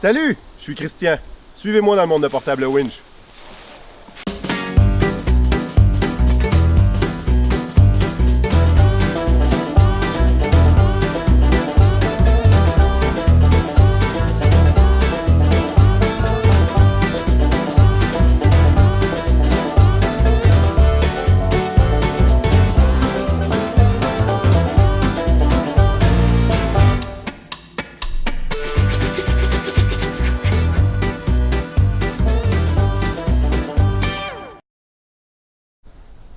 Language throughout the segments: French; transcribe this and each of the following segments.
Salut, je suis Christian. Suivez-moi dans le monde de Portable Winch.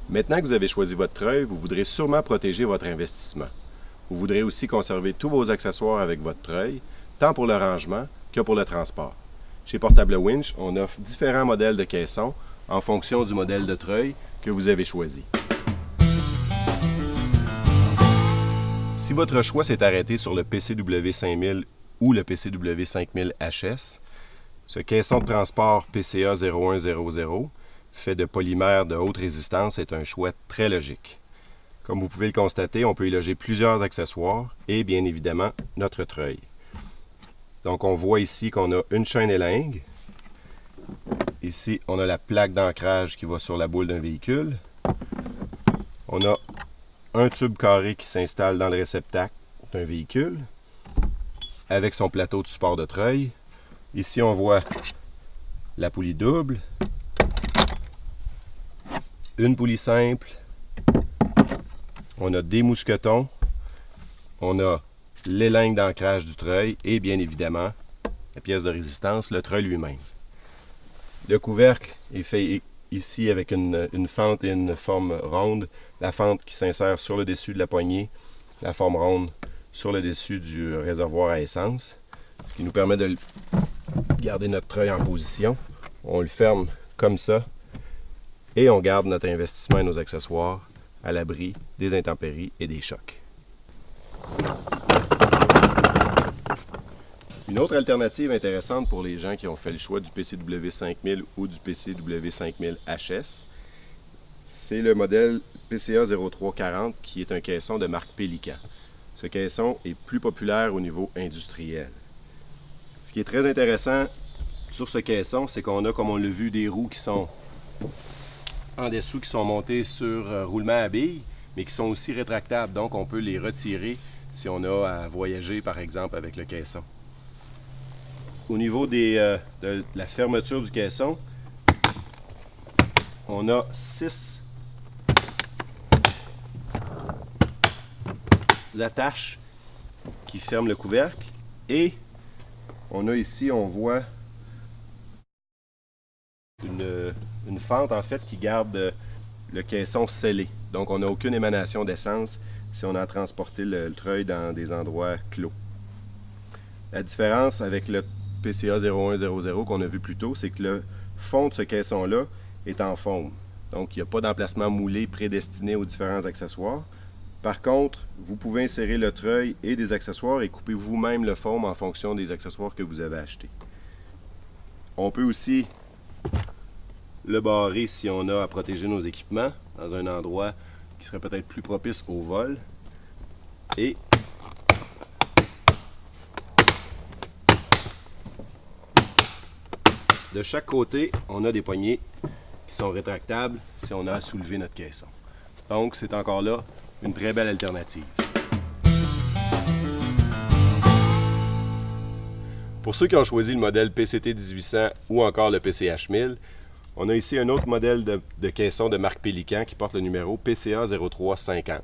Maintenant que vous avez choisi votre treuil, vous voudrez sûrement protéger votre investissement. Vous voudrez aussi conserver tous vos accessoires avec votre treuil, tant pour le rangement que pour le transport. Chez Portable Winch, on offre différents modèles de caissons en fonction du modèle de treuil que vous avez choisi. Si votre choix s'est arrêté sur le PCW 5000 ou le PCW 5000 HS, ce caisson de transport PCA 0100 fait de polymère de haute résistance est un choix très logique. Comme vous pouvez le constater, on peut y loger plusieurs accessoires et bien évidemment notre treuil. Donc on voit ici qu'on a une chaîne élingue. Ici, on a la plaque d'ancrage qui va sur la boule d'un véhicule. On a un tube carré qui s'installe dans le réceptacle d'un véhicule avec son plateau de support de treuil. Ici, on voit la poulie double, une poulie simple, on a des mousquetons, on a l'élingue d'ancrage du treuil et bien évidemment la pièce de résistance, le treuil lui-même. Le couvercle est fait ici avec une fente et une forme ronde, la fente qui s'insère sur le dessus de la poignée, la forme ronde sur le dessus du réservoir à essence, ce qui nous permet de garder notre treuil en position. On le ferme comme ça. Et on garde notre investissement et nos accessoires à l'abri des intempéries et des chocs. Une autre alternative intéressante pour les gens qui ont fait le choix du PCW 5000 ou du PCW 5000 HS, c'est le modèle PCA 0340 qui est un caisson de marque Pélican. Ce caisson est plus populaire au niveau industriel. Ce qui est très intéressant sur ce caisson, c'est qu'on a, comme on l'a vu, des roues qui sont en dessous qui sont montés sur roulement à billes, mais qui sont aussi rétractables. Donc, on peut les retirer si on a à voyager, par exemple, avec le caisson. Au niveau de la fermeture du caisson, on a 6 attaches qui ferment le couvercle et on a ici, on voit une fente en fait qui garde le caisson scellé. Donc on n'a aucune émanation d'essence si on a transporté le treuil dans des endroits clos. La différence avec le PCA 0100 qu'on a vu plus tôt, c'est que le fond de ce caisson-là est en forme. Donc il n'y a pas d'emplacement moulé prédestiné aux différents accessoires. Par contre, vous pouvez insérer le treuil et des accessoires et couper vous-même le forme en fonction des accessoires que vous avez achetés. On peut aussi le barrer si on a à protéger nos équipements dans un endroit qui serait peut-être plus propice au vol. Et de chaque côté, on a des poignées qui sont rétractables si on a à soulever notre caisson. Donc, c'est encore là une très belle alternative. Pour ceux qui ont choisi le modèle PCT 1800 ou encore le PCH 1000, on a ici un autre modèle de caisson de marque Pélican qui porte le numéro PCA 0350.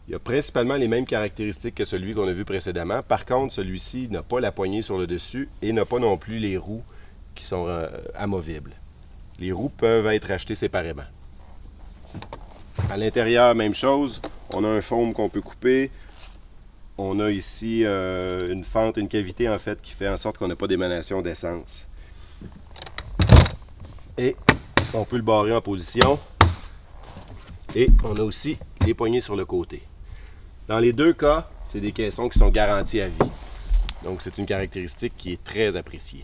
Il a principalement les mêmes caractéristiques que celui qu'on a vu précédemment. Par contre, celui-ci n'a pas la poignée sur le dessus et n'a pas non plus les roues qui sont amovibles. Les roues peuvent être achetées séparément. À l'intérieur, même chose. On a un foam qu'on peut couper. On a ici une fente, une cavité en fait qui fait en sorte qu'on n'a pas d'émanation d'essence. Et on peut le barrer en position. Et on a aussi les poignées sur le côté. Dans les deux cas, c'est des caissons qui sont garantis à vie. Donc c'est une caractéristique qui est très appréciée.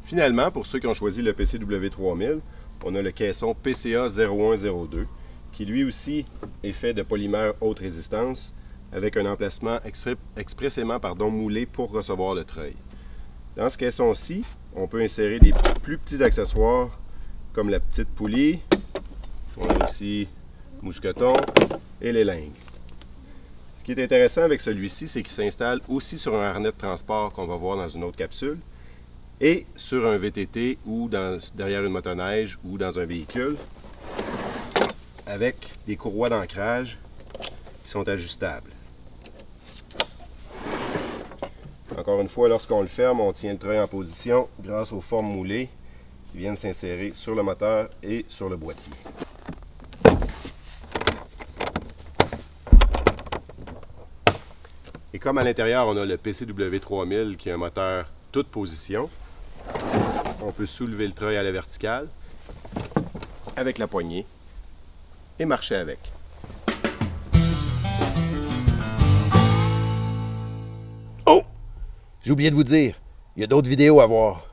Finalement, pour ceux qui ont choisi le PCW 3000, on a le caisson PCA 0102 qui lui aussi est fait de polymère haute résistance avec un emplacement expressément moulé pour recevoir le treuil. Dans ce caisson-ci, on peut insérer des plus petits accessoires comme la petite poulie. On a aussi mousqueton et les lingues. Ce qui est intéressant avec celui-ci, c'est qu'il s'installe aussi sur un harnais de transport qu'on va voir dans une autre capsule et sur un VTT ou derrière une motoneige ou dans un véhicule avec des courroies d'ancrage qui sont ajustables. Encore une fois, lorsqu'on le ferme, on tient le treuil en position grâce aux formes moulées qui viennent s'insérer sur le moteur et sur le boîtier. Et comme à l'intérieur, on a le PCW 3000 qui est un moteur toute position, on peut soulever le treuil à la verticale avec la poignée et marcher avec. Oh! J'ai oublié de vous dire, il y a d'autres vidéos à voir.